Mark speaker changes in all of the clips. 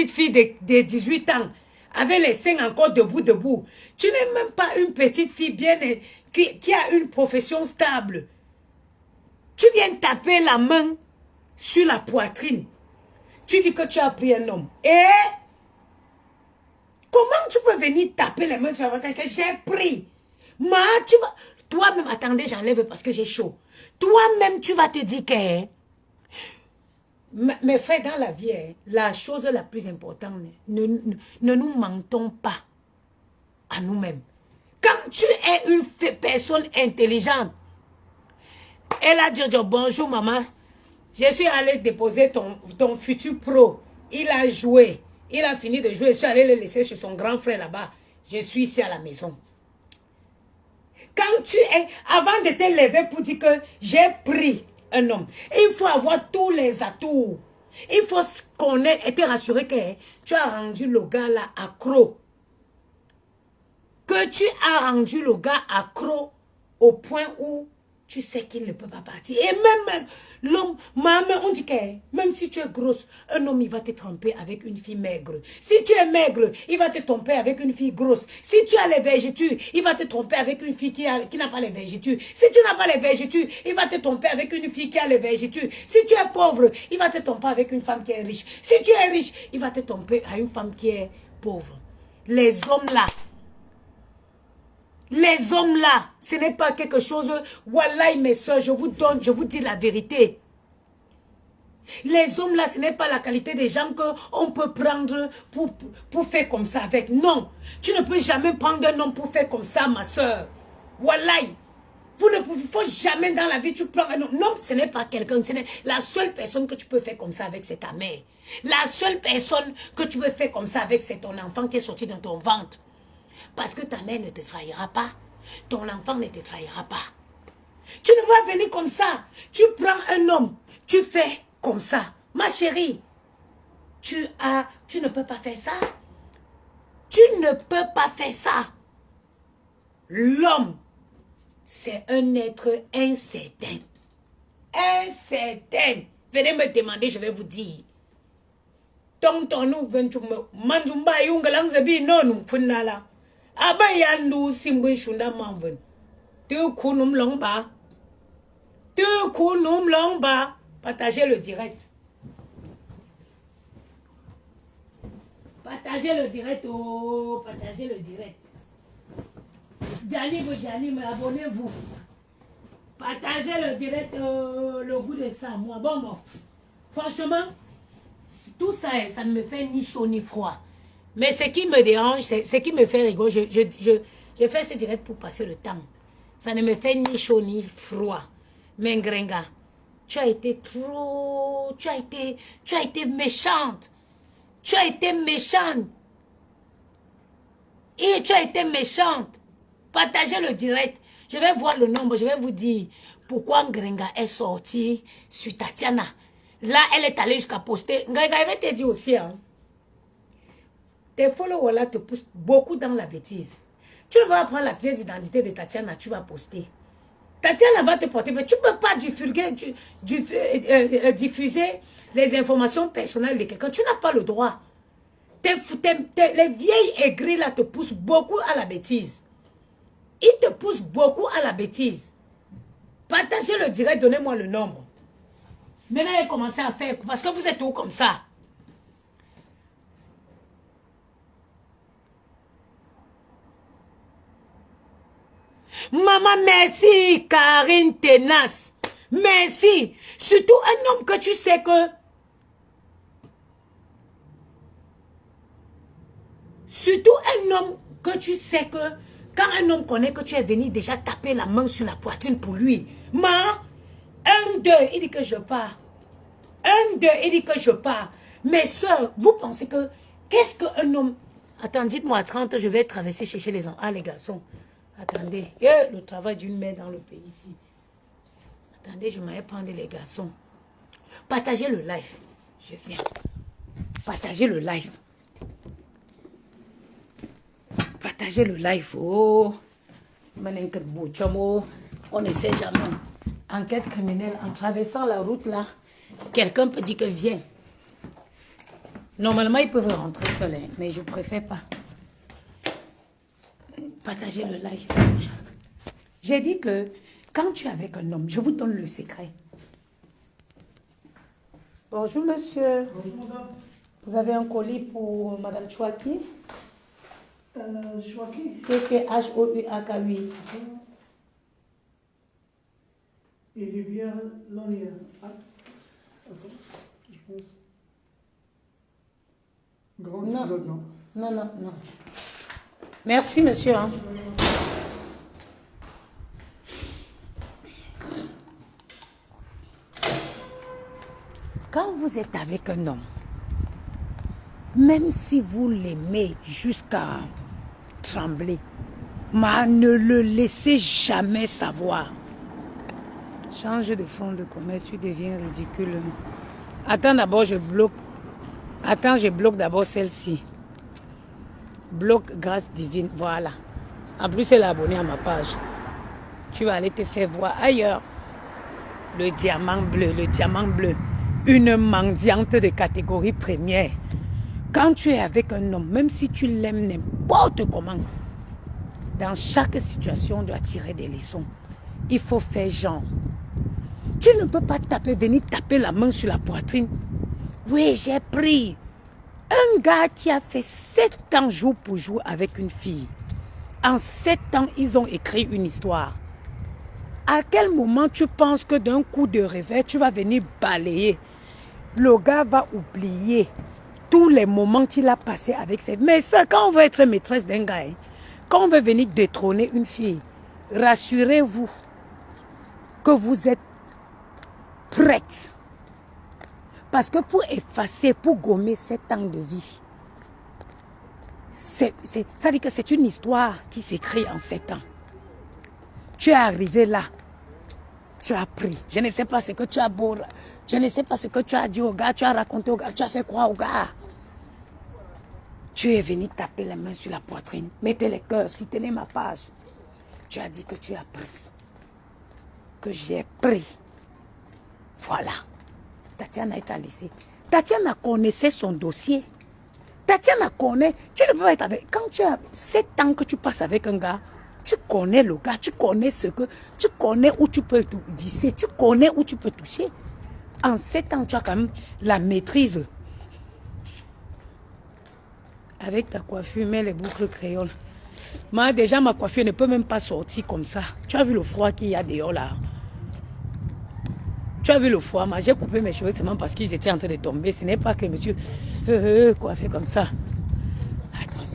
Speaker 1: petite fille de 18 ans, avec les seins encore debout. Tu n'es même pas une petite fille bien qui a une profession stable. Tu viens taper la main sur la poitrine. Tu dis que tu as pris un homme. Et comment tu peux venir taper les mains sur la poitrine que j'ai pris? Tu vas... Toi-même, attendez, j'enlève parce que j'ai chaud. Toi-même, tu vas te dire que... Mes frères, dans la vie, la chose la plus importante, ne nous mentons pas à nous-mêmes. Quand tu es une personne intelligente, elle a dit, bonjour maman, je suis allée déposer ton futur pro. Il a joué, il a fini de jouer, je suis allée le laisser chez son grand frère là-bas. Je suis ici à la maison. Quand tu es, avant de te lever pour dire que j'ai pris un homme, il faut avoir tous les atouts. Il faut connaître et te rassurer que tu as rendu le gars là accro. Que tu as rendu le gars accro au point où tu sais qu'il ne peut pas partir. Et même l'homme, maman, on dit que même si tu es grosse, un homme, il va te tromper avec une fille maigre. Si tu es maigre, il va te tromper avec une fille grosse. Si tu as les vergetures, il va te tromper avec une fille qui n'a pas les vergetures. Si tu n'as pas les vergetures, il va te tromper avec une fille qui a les vergetures. Si tu es pauvre, il va te tromper avec une femme qui est riche. Si tu es riche, il va te tromper à une femme qui est pauvre. Les hommes là, ce n'est pas quelque chose... Wallahi, mes soeurs, je vous dis la vérité. Les hommes là, ce n'est pas la qualité des gens qu'on peut prendre pour faire comme ça avec. Non, tu ne peux jamais prendre un homme pour faire comme ça, ma soeur. Wallahi, il faut jamais dans la vie, tu prends un homme. Non, ce n'est pas quelqu'un, la seule personne que tu peux faire comme ça avec, c'est ta mère. La seule personne que tu peux faire comme ça avec, c'est ton enfant qui est sorti dans ton ventre. Parce que ta mère ne te trahira pas. Ton enfant ne te trahira pas. Tu ne vas venir comme ça. Tu prends un homme. Tu fais comme ça. Ma chérie, tu ne peux pas faire ça. Tu ne peux pas faire ça. L'homme, c'est un être incertain. Incertain. Venez me demander, je vais vous dire. Abayandu simbu shunda manven. Tu kunum longba. Partagez le direct. Partagez le direct. Oh, partagez le direct. Djali, abonnez-vous. Partagez le direct. Le goût de ça. Moi, bon. Franchement, tout ça, ça ne me fait ni chaud ni froid. Mais ce qui me dérange, ce qui me fait rigoler, je fais ce direct pour passer le temps. Ça ne me fait ni chaud ni froid. Mais Ngrenga, tu as été trop... Tu as été méchante. Tu as été méchante. Et tu as été méchante. Partagez le direct. Je vais voir le nombre, je vais vous dire pourquoi Ngrenga est sortie sur Tatiana. Là, elle est allée jusqu'à poster. Ngrenga, je vais te dire aussi, hein. Tes followers là te poussent beaucoup dans la bêtise. Tu ne vas pas prendre la pièce d'identité de Tatiana, tu vas poster. Tatiana va te porter, mais tu ne peux pas diffuser les informations personnelles de quelqu'un. Tu n'as pas le droit. Les vieilles aigris là te poussent beaucoup à la bêtise. Ils te poussent beaucoup à la bêtise. Partagez le direct, donnez-moi le nombre. Maintenant, il commencé à faire, parce que vous êtes où comme ça? Maman, merci, Karine Tenace. Merci. Surtout un homme que tu sais que... Surtout un homme que tu sais que... Quand un homme connaît que tu es venu déjà taper la main sur la poitrine pour lui. Ma, 1, 2, il dit que je pars. 1, 2, il dit que je pars. Mes soeurs, vous pensez que... Qu'est-ce qu'un homme... Attends, dites-moi à 30, je vais traverser chercher les enfants. Ah, les garçons. Attendez, le travail d'une mère dans le pays ici. Attendez, je m'allais prendre les garçons. Partagez le live. Je viens. Partagez le live. Partagez le live. Oh. On ne sait jamais. Enquête criminelle. En traversant la route là, quelqu'un peut dire que viens. Normalement, ils peuvent rentrer seuls, hein, mais je préfère pas. Partagez le live. J'ai dit que quand tu es avec un homme, je vous donne le secret. Bonjour, monsieur.
Speaker 2: Bonjour, madame.
Speaker 1: Vous avez un colis pour madame Chouaki?
Speaker 2: Chouaki.
Speaker 1: C'est H-O-U-A-K-U.
Speaker 2: Il est bien l'onion. Ah, attends, je pense. Grand
Speaker 1: Non.
Speaker 2: kilo, non.
Speaker 1: Non, non, non. Merci, monsieur. Hein. Quand vous êtes avec un homme, même si vous l'aimez jusqu'à trembler, mais ne le laissez jamais savoir. Change de fond de commerce, tu deviens ridicule. Attends d'abord, je bloque. Attends, je bloque d'abord celle-ci. Bloque grâce divine, voilà. En plus, elle est abonnée à ma page. Tu vas aller te faire voir ailleurs. Le diamant bleu, le diamant bleu. Une mendiante de catégorie première. Quand tu es avec un homme, même si tu l'aimes n'importe comment, dans chaque situation, on doit tirer des leçons. Il faut faire genre. Tu ne peux pas venir taper la main sur la poitrine. Oui, j'ai pris. Un gars qui a fait 7 ans jour pour jour avec une fille. En 7 ans, ils ont écrit une histoire. À quel moment tu penses que d'un coup de réveil, tu vas venir balayer? Le gars va oublier tous les moments qu'il a passés avec ses... Mais ça, quand on veut être maîtresse d'un gars, hein, quand on veut venir détrôner une fille, rassurez-vous que vous êtes prête. Parce que pour effacer, pour gommer 7 ans de vie, ça veut dire que c'est une histoire qui s'écrit en 7 ans. Tu es arrivé là, tu as pris. Je ne sais pas ce que tu as beau, je ne sais pas ce que tu as dit au gars, tu as raconté au gars, tu as fait quoi au gars? Tu es venu taper les mains sur la poitrine, mettez les cœurs, soutenez ma page. Tu as dit que tu as pris, que j'ai pris. Voilà. Tatiana est laissé. Tatiana connaissait son dossier. Tatiana connaît. Tu ne peux pas être avec. Quand tu as 7 ans que tu passes avec un gars, tu connais le gars, tu connais ce que. Tu connais où tu peux visser, tu connais où tu peux toucher. En 7 ans, tu as quand même la maîtrise. Avec ta coiffure, mets les boucles créoles. Moi, déjà, ma coiffure ne peut même pas sortir comme ça. Tu as vu le froid qu'il y a dehors là? Tu as vu le froid, j'ai coupé mes cheveux seulement parce qu'ils étaient en train de tomber. Ce n'est pas que monsieur coiffé comme ça. Attends,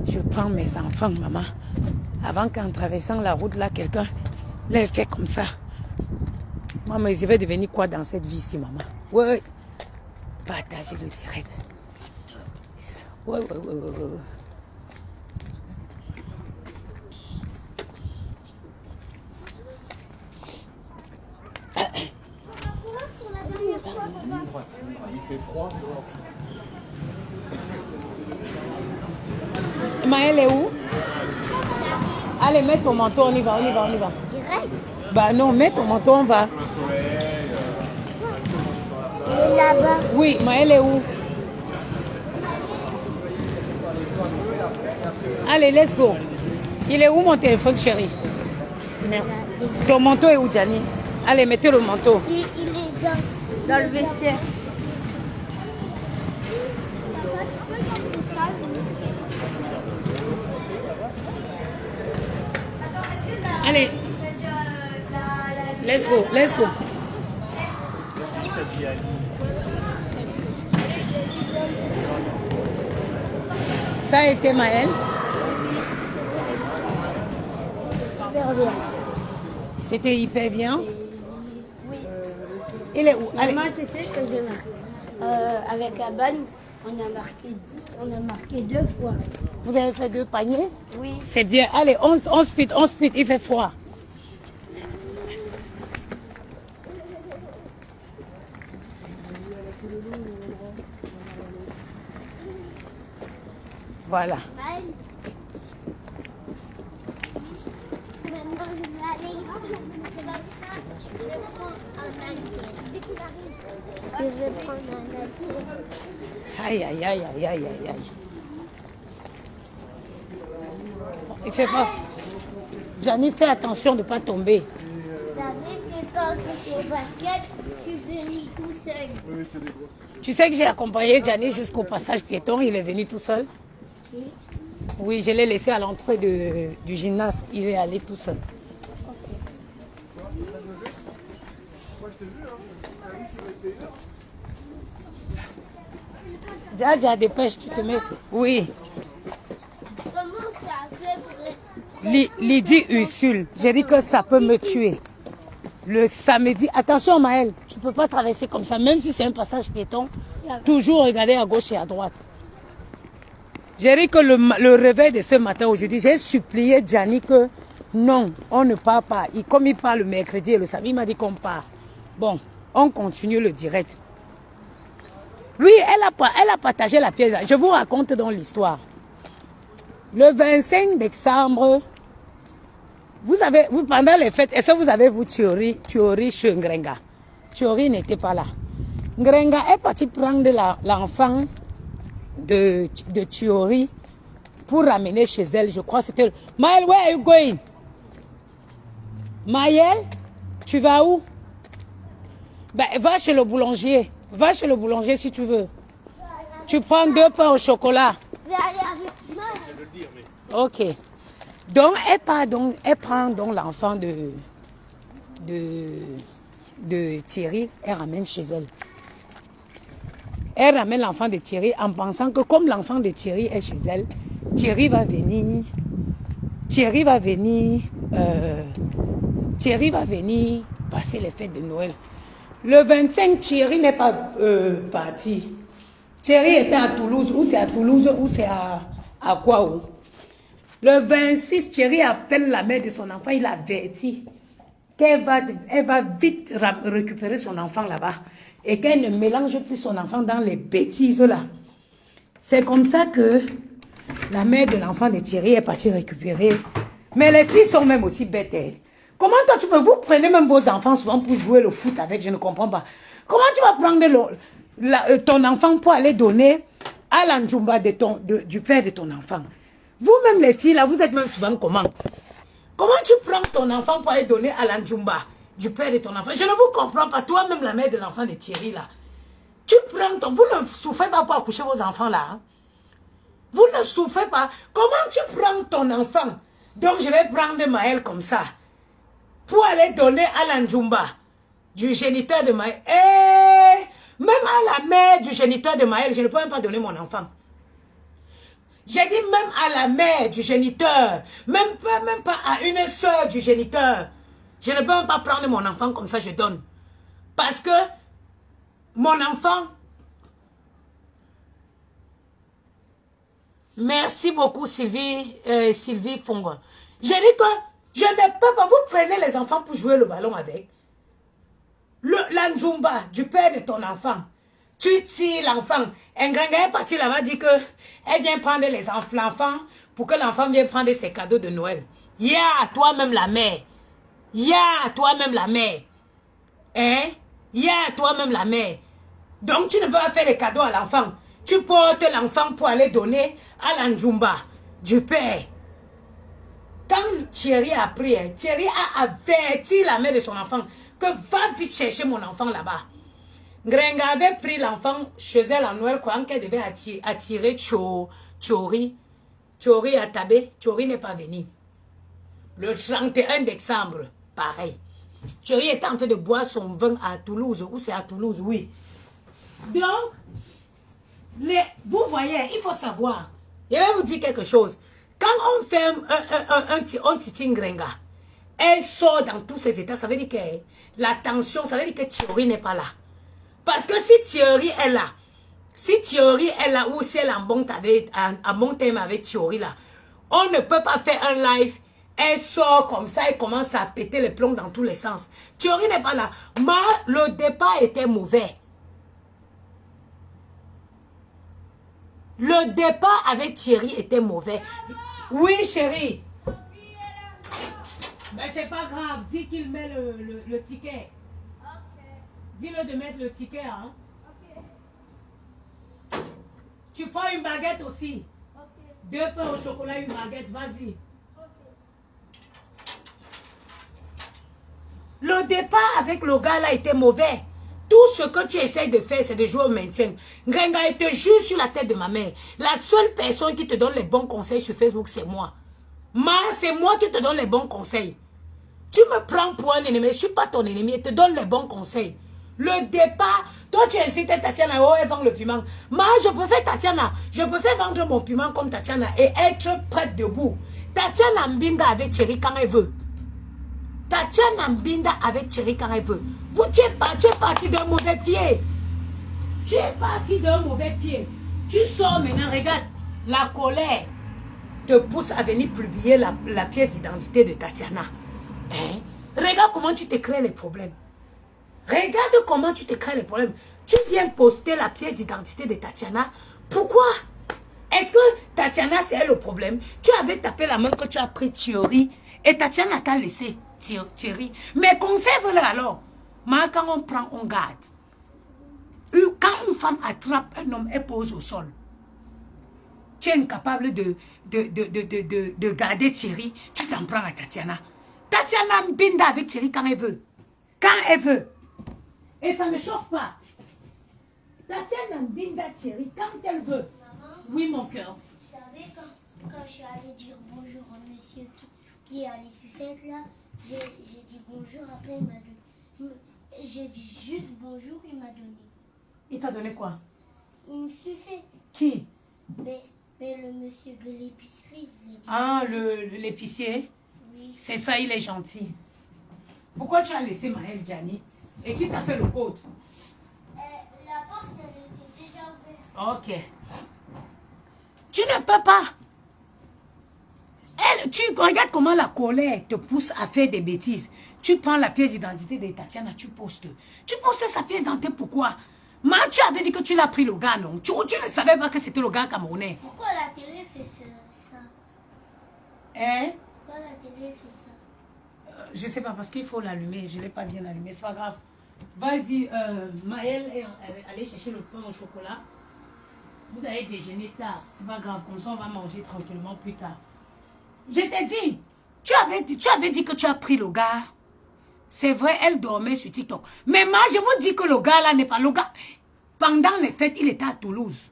Speaker 1: je prends mes enfants, maman. Avant qu'en traversant la route, là, quelqu'un les fait comme ça. Maman, je vais devenir quoi dans cette vie-ci, maman? Oui. Partagez le direct. Oui.
Speaker 3: Il fait froid.
Speaker 1: Maëlle est où? Allez, mets ton manteau, on y va.
Speaker 4: Direct.
Speaker 1: Bah non, mets ton manteau, on va.
Speaker 4: Il est là-bas.
Speaker 1: Oui, Maëlle est où? Allez, let's go. Il est où mon téléphone, chérie? Merci. Ton manteau est où, Gianni? Allez, mettez le manteau.
Speaker 4: Il est dans le vestiaire.
Speaker 1: Allez. Let's go. Ça a été Maëlle.
Speaker 4: Hyper bien.
Speaker 1: C'était hyper bien.
Speaker 4: Oui.
Speaker 1: Il est où? Allez.
Speaker 4: Maman, tu sais que j'ai marqué. Avec la balle, on a marqué 2 fois.
Speaker 1: Vous avez fait 2 paniers?
Speaker 4: Oui.
Speaker 1: C'est bien. Allez, on speed. Il fait froid. Voilà.
Speaker 4: Maintenant, je vais aller Je vais prendre un allié. Je vais prendre un allié.
Speaker 1: Aïe, aïe, aïe, aïe, aïe, aïe, aïe. Il fait pas. Gianni, fais attention de ne pas tomber.
Speaker 4: Vous savez que quand j'étais au basket, je suis venue tout seul.
Speaker 3: Oui, c'est des grosses.
Speaker 1: Tu sais que j'ai accompagné Gianni jusqu'au passage piéton. Il est venu tout seul.
Speaker 4: Oui.
Speaker 1: Oui, je l'ai laissé à l'entrée du gymnase. Il est allé tout seul. Dia, dépêche, tu te mets. Oui.
Speaker 4: Comment ça fait pour...
Speaker 1: Lydie Ursule, j'ai dit que ça peut me tuer. Le samedi, attention Maëlle, tu ne peux pas traverser comme ça, même si c'est un passage piéton. Toujours regarder à gauche et à droite. J'ai dit que le réveil de ce matin aujourd'hui, j'ai supplié Gianni que non, on ne part pas. Comme il part le mercredi et le samedi, il m'a dit qu'on part. Bon, on continue le direct. Oui, elle a partagé la pièce. Je vous raconte donc l'histoire. Le 25 décembre, pendant les fêtes, est-ce que vous avez vu Thiori chez Ngrenga? Thiori n'était pas là. Ngrenga est parti prendre l'enfant de Thiori pour ramener chez elle. Je crois que c'était... Maël, where are you going? Maël, tu vas où? Ben, va chez le boulanger. Va chez le boulanger si tu veux. Tu prends 2 pains au chocolat.
Speaker 4: Je vais aller avec moi.
Speaker 1: Ok. Donc, elle prend donc l'enfant de Thierry, elle ramène chez elle. Elle ramène l'enfant de Thierry en pensant que comme l'enfant de Thierry est chez elle, Thierry va venir passer les fêtes de Noël. Le 25, Thierry n'est pas parti. Thierry était à Toulouse, ou c'est à Toulouse, ou c'est à quoi? Le 26, Thierry appelle la mère de son enfant, il avertit qu'elle va vite récupérer son enfant là-bas et qu'elle ne mélange plus son enfant dans les bêtises là. C'est comme ça que la mère de l'enfant de Thierry est partie récupérer. Mais les filles sont même aussi bêtes. Hein. Comment toi vous prenez même vos enfants souvent pour jouer le foot avec, je ne comprends pas. Comment tu vas prendre ton enfant pour aller donner à l'anjumba du père de ton enfant? Vous-même les filles là, vous êtes même souvent comment? Comment tu prends ton enfant pour aller donner à l'anjumba du père de ton enfant? Je ne vous comprends pas, toi-même la mère de l'enfant de Thierry là. Tu prends vous ne souffrez pas pour accoucher vos enfants là. Hein? Vous ne souffrez pas. Comment tu prends ton enfant? Donc je vais prendre Maël comme ça. Pour aller donner à l'anjumba du géniteur de Maël. Même à la mère du géniteur de Maël, je ne peux même pas donner mon enfant. J'ai dit même à la mère du géniteur, même pas à une soeur du géniteur. Je ne peux même pas prendre mon enfant comme ça, je donne. Parce que mon enfant... Merci beaucoup Sylvie Fongo. J'ai dit que je ne peux pas, vous prenez les enfants pour jouer le ballon avec. L'anjumba du père de ton enfant. Tu tires l'enfant. Un grand gars est parti là-bas, dit que elle vient prendre l'enfant pour que l'enfant vienne prendre ses cadeaux de Noël. Toi-même la mère. Toi-même la mère. Hein? Toi-même la mère. Donc tu ne peux pas faire les cadeaux à l'enfant. Tu portes l'enfant pour aller donner à l'anjumba du père. Quand Thierry a pris, Thierry a averti la mère de son enfant que va vite chercher mon enfant là-bas. Ngrenga avait pris l'enfant chez elle en Noël, croyant qu'elle devait attirer Thiori. Thiori a tabé, Thiori n'est pas venu. Le 31 décembre, pareil. Thiori est en train de boire son vin à Toulouse. Où c'est à Toulouse, oui. Donc, vous voyez, il faut savoir. Je vais vous dire quelque chose. Quand on fait un titi Ngrenga, elle sort dans tous ses états, ça veut dire que la tension, ça veut dire que Thiori n'est pas là. Parce que si Thierry est là, ou si elle est en bon thème avec Thierry là, on ne peut pas faire un live, elle sort comme ça et commence à péter les plombs dans tous les sens. Thierry n'est pas là. Le départ était mauvais. Le départ avec Thierry était mauvais. Oui, chérie. Mais c'est pas grave, dis qu'il met le ticket.
Speaker 4: Ok.
Speaker 1: Dis-le de mettre le ticket, hein.
Speaker 4: Ok.
Speaker 1: Tu prends une baguette aussi.
Speaker 4: Ok.
Speaker 1: 2 pains au chocolat, une baguette, vas-y. Le départ avec le gars là était mauvais. Tout ce que tu essayes de faire, c'est de jouer au maintien. Grenga, il te jure sur la tête de ma mère. La seule personne qui te donne les bons conseils sur Facebook, c'est moi. C'est moi qui te donne les bons conseils. Tu me prends pour un ennemi, je ne suis pas ton ennemi, je te donne les bons conseils. Le départ, toi tu incites Tatiana, oh elle vend le piment. Moi je préfère Tatiana, je préfère vendre mon piment comme Tatiana et être prête debout. Tatiana Mbinda avec Thierry quand elle veut. Tatiana Mbinda avec Thierry quand elle veut. Tu es parti d'un mauvais pied. Tu es parti d'un mauvais pied. Tu sors maintenant, regarde, la colère te pousse à venir publier la pièce d'identité de Tatiana. Hein? Regarde comment tu te crées les problèmes. Regarde comment tu te crées les problèmes. Tu viens poster la pièce d'identité de Tatiana. Pourquoi? Est-ce que Tatiana, c'est elle le problème? Tu avais tapé la main que tu as pris Thierry et Tatiana t'a laissé Thierry. Mais conserve-le alors. Mais quand on prend, on garde. Quand une femme attrape un homme, elle pose au sol. Tu es incapable de garder Thierry. Tu t'en prends à Tatiana. Tatiana Mbinda avec Thierry quand elle veut. Quand elle veut. Et ça ne chauffe pas. Tatiana Mbinda Thierry quand elle veut.
Speaker 4: Maman,
Speaker 1: Oui, mon cœur.
Speaker 4: vous savez, quand je suis allée dire bonjour au monsieur qui est à l'issue là, j'ai dit bonjour, après il m'a donné. J'ai dit juste bonjour, il m'a donné.
Speaker 1: Il t'a donné quoi?
Speaker 4: Une sucette.
Speaker 1: Qui?
Speaker 4: Mais le monsieur de l'épicerie, je l'ai dit.
Speaker 1: Ah, l'épicier.
Speaker 4: Oui.
Speaker 1: C'est ça, il est gentil. Pourquoi tu as laissé Maël Gianni? Et qui t'a fait le code?
Speaker 4: La porte, elle était déjà ouverte.
Speaker 1: Ok. Tu ne peux pas. Tu regardes comment la colère te pousse à faire des bêtises. Tu prends la pièce d'identité de Tatiana, tu postes. Tu postes sa pièce d'identité, pourquoi? Tu avais dit que tu l'as pris le gars, non? Tu ne savais pas que c'était le gars camerounais.
Speaker 4: Pourquoi la télé fait ça?
Speaker 1: Hein?
Speaker 4: Pourquoi la télé fait ça?
Speaker 1: Je ne sais pas, parce qu'il faut l'allumer. Je ne l'ai pas bien allumé, c'est pas grave. Vas-y, Maëlle est allée chercher le pain au chocolat. Vous allez déjeuner tard, c'est pas grave, comme ça on va manger tranquillement plus tard. Je t'ai dit, tu avais dit que tu as pris le gars. C'est vrai, elle dormait sur TikTok. Mais moi, je vous dis que le gars là n'est pas le gars. Pendant les fêtes, il était à Toulouse.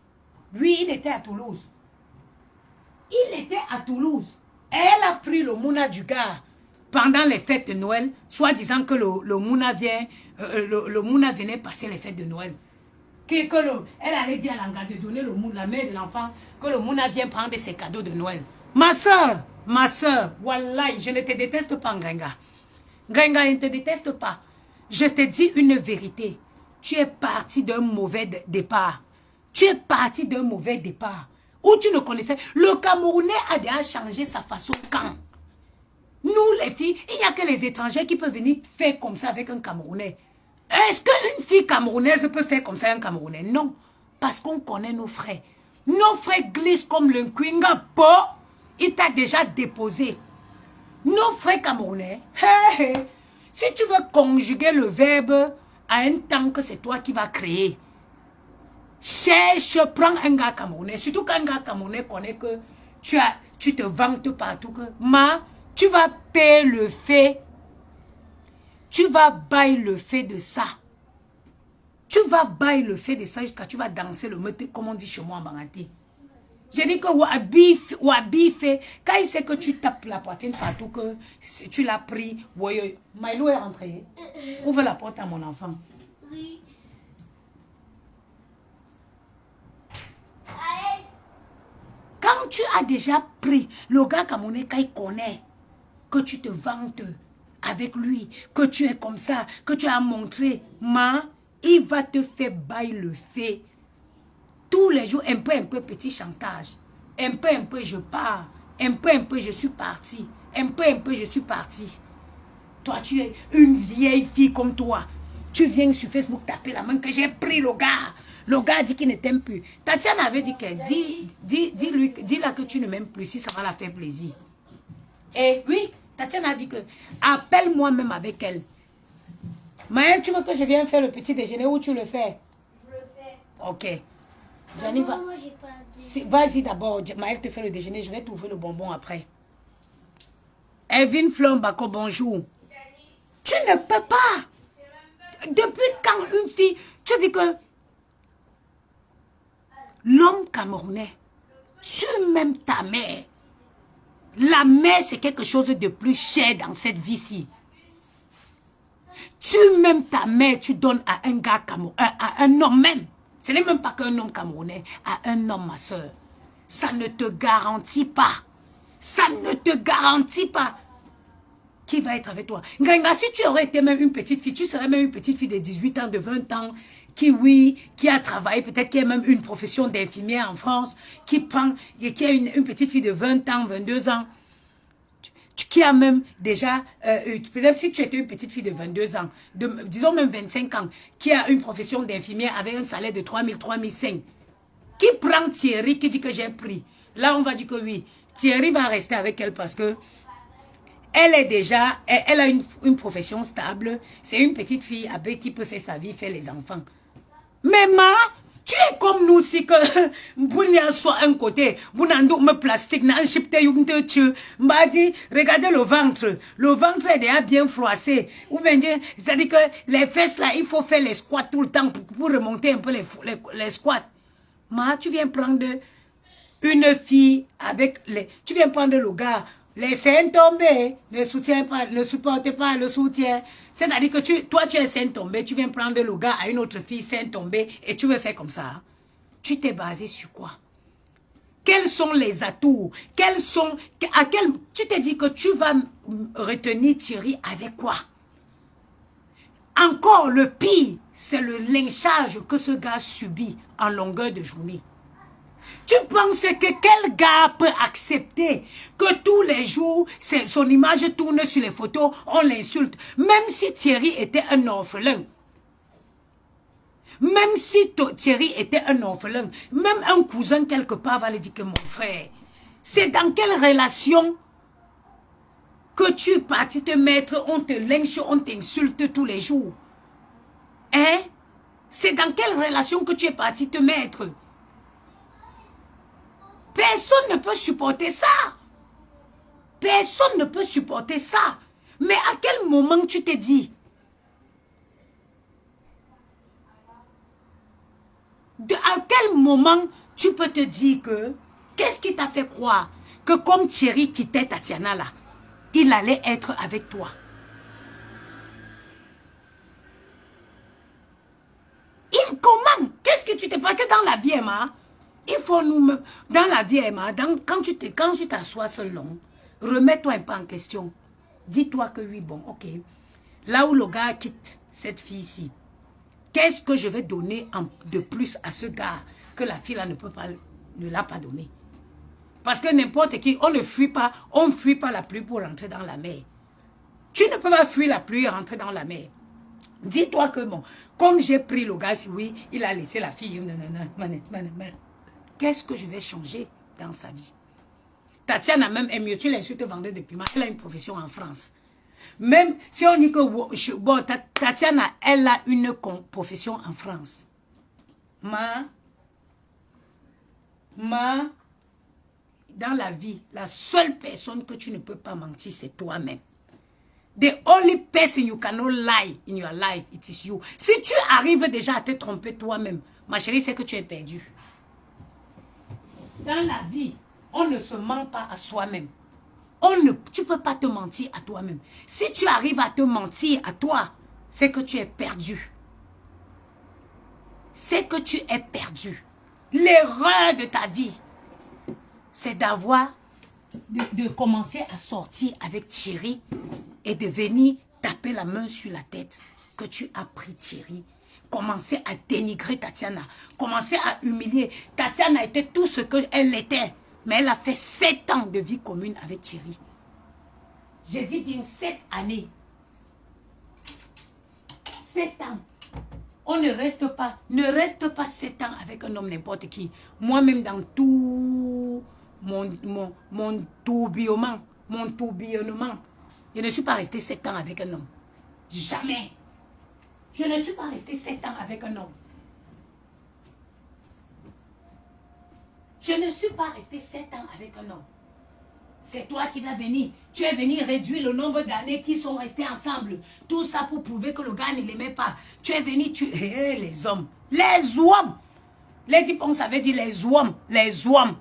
Speaker 1: Lui, il était à Toulouse. Il était à Toulouse. Elle a pris le mouna du gars pendant les fêtes de Noël, soit disant que le mouna vient, le mouna venait passer les fêtes de Noël. Elle allait dire à l'anga de donner le mouna, la mère de l'enfant, que le mouna vient prendre ses cadeaux de Noël. Ma soeur, wallahi, je ne te déteste pas, Grenga. Grenga, je ne te déteste pas. Je te dis une vérité. Tu es parti d'un mauvais départ. Tu es parti d'un mauvais départ. Où tu ne connaissais. Le Camerounais a déjà changé sa façon quand? Nous, les filles, il n'y a que les étrangers qui peuvent venir faire comme ça avec un Camerounais. Est-ce qu'une fille camerounaise peut faire comme ça un Camerounais? Non. Parce qu'on connaît nos frères. Nos frères glissent comme le Nkwinga Po. Il t'a déjà déposé. Nos frères camerounais, si tu veux conjuguer le verbe à un temps que c'est toi qui vas créer, cherche, prends un gars camerounais. Surtout qu'un gars camerounais connaît que tu te vantes partout. Tu vas payer le fait. Tu vas bailler le fait de ça. Tu vas bailler le fait de ça jusqu'à tu vas danser le meute, comme on dit chez moi en Banganté. J'ai dit que Wabi fait, quand il sait que tu tapes la poitrine partout, que tu l'as pris, Milo est rentré. Ouvre la porte à mon enfant.
Speaker 4: Oui.
Speaker 1: Quand tu as déjà pris le gars camerounais, quand il connaît que tu te vantes avec lui, que tu es comme ça, que tu as montré, il va te faire bailler le fait. Tous les jours, un peu, petit chantage. Un peu, je pars. Un peu, je suis parti. Un peu, je suis parti. Toi, tu es une vieille fille comme toi. Tu viens sur Facebook taper la main que j'ai pris le gars. Le gars dit qu'il ne t'aime plus. Tatiana avait dit qu'elle dis-la que tu ne m'aimes plus si ça va la faire plaisir. Et oui, Tatiana a dit que appelle-moi même avec elle. Maëlle, tu veux que je vienne faire le petit déjeuner ou tu le fais?
Speaker 4: Je le fais.
Speaker 1: Ok. Johnny, va.
Speaker 4: Moi, j'ai pas de...
Speaker 1: Vas-y d'abord, Maëlle te fait le déjeuner, je vais t'ouvrir le bonbon après. Evin Flombako, bonjour. Tu ne peux pas. Depuis quand une fille, tu dis que l'homme camerounais, tu m'aimes ta mère. La mère, c'est quelque chose de plus cher dans cette vie-ci. Tu m'aimes ta mère, tu donnes à un gars camerounais, à un homme même. Ce n'est même pas qu'un homme camerounais, à un homme, ma soeur. Ça ne te garantit pas. Ça ne te garantit pas qui va être avec toi. Ngenga, si tu aurais été même une petite fille, tu serais même une petite fille de 18 ans, de 20 ans, qui, oui, qui a travaillé, peut-être qui a même une profession d'infirmière en France, qui prend, et qui a une petite fille de 20 ans, 22 ans, qui a même déjà, peut-être si tu étais une petite fille de 22 ans, disons même 25 ans, qui a une profession d'infirmière avec un salaire de 3 000, 3 500, qui prend Thierry, qui dit que j'ai pris. Là, on va dire que oui, Thierry va rester avec elle parce que elle est déjà, elle a une profession stable. C'est une petite fille avec qui peut faire sa vie, faire les enfants. Mais ma, tu es comme nous si que vous n'y a soit un côté, vous n'en me plastique, n'en chipte te tu m'a dit, regardez le ventre est déjà bien froissé. Ou bien, c'est-à-dire que les fesses là, il faut faire les squats tout le temps pour remonter un peu les squats. Ma, tu viens prendre une fille avec tu viens prendre le gars. Les seins tombés, ne soutient pas, ne supporte pas le soutien. C'est-à-dire que toi, tu es seins tombé, tu viens prendre le gars à une autre fille seins tombé et tu veux faire comme ça. Tu t'es basé sur quoi? Quels sont les atouts? Tu t'es dit que tu vas retenir Thierry avec quoi? Encore le pire, c'est le lynchage que ce gars subit en longueur de journée. Tu penses que quel gars peut accepter que tous les jours, son image tourne sur les photos, on l'insulte. Même si Thierry était un orphelin. Même si Thierry était un orphelin. Même un cousin quelque part va lui dire que mon frère. C'est dans quelle relation que tu es parti te mettre, on te lynche, on t'insulte tous les jours. Hein? C'est dans quelle relation que tu es parti te mettre? Personne ne peut supporter ça. Personne ne peut supporter ça. Mais à quel moment tu t'es dit? À quel moment tu peux te dire que... Qu'est-ce qui t'a fait croire que comme Thierry quittait Tatiana là, il allait être avec toi? Comment? Qu'est-ce que tu t'es pas que dans la vie, Emma? Il faut nous... Dans la vie, Emma, quand tu t'assois seul, remets-toi un peu en question. Dis-toi que oui, bon, ok. Là où le gars quitte cette fille-ci, qu'est-ce que je vais donner de plus à ce gars que la fille là ne l'a pas donné? Parce que n'importe qui, on ne fuit pas la pluie pour rentrer dans la mer. Tu ne peux pas fuir la pluie et rentrer dans la mer. Dis-toi que bon, comme j'ai pris le gars, oui, il a laissé la fille. Qu'est-ce que je vais changer dans sa vie? Tatiana même est mieux. Tu l'insultes vendeur depuis moi. Elle a une profession en France. Même si on dit que bon, Tatiana, elle a une profession en France. Dans la vie, la seule personne que tu ne peux pas mentir, c'est toi-même. The only person you cannot lie in your life, it is you. Si tu arrives déjà à te tromper toi-même, ma chérie, c'est que tu es perdu. Dans la vie, on ne se ment pas à soi-même. Tu ne peux pas te mentir à toi-même. Si tu arrives à te mentir à toi, c'est que tu es perdu. C'est que tu es perdu. L'erreur de ta vie, c'est de commencer à sortir avec Thierry et de venir taper la main sur la tête que tu as pris Thierry. Commencer à dénigrer Tatiana. Commencer à humilier. Tatiana était tout ce qu'elle était. Mais elle a fait 7 ans de vie commune avec Thierry. J'ai dit bien 7 années. 7 ans. On ne reste pas 7 ans avec un homme n'importe qui. Moi-même dans tout mon tourbillonnement, Je ne suis pas resté 7 ans avec un homme. Jamais. Je ne suis pas resté 7 ans avec un homme. Je ne suis pas resté 7 ans avec un homme. C'est toi qui vas venir. Tu es venu réduire le nombre d'années qui sont restés ensemble. Tout ça pour prouver que le gars ne l'aimait pas. Tu es venu, les hommes. Les hommes. Les dipons, ça veut dire les hommes. Les hommes.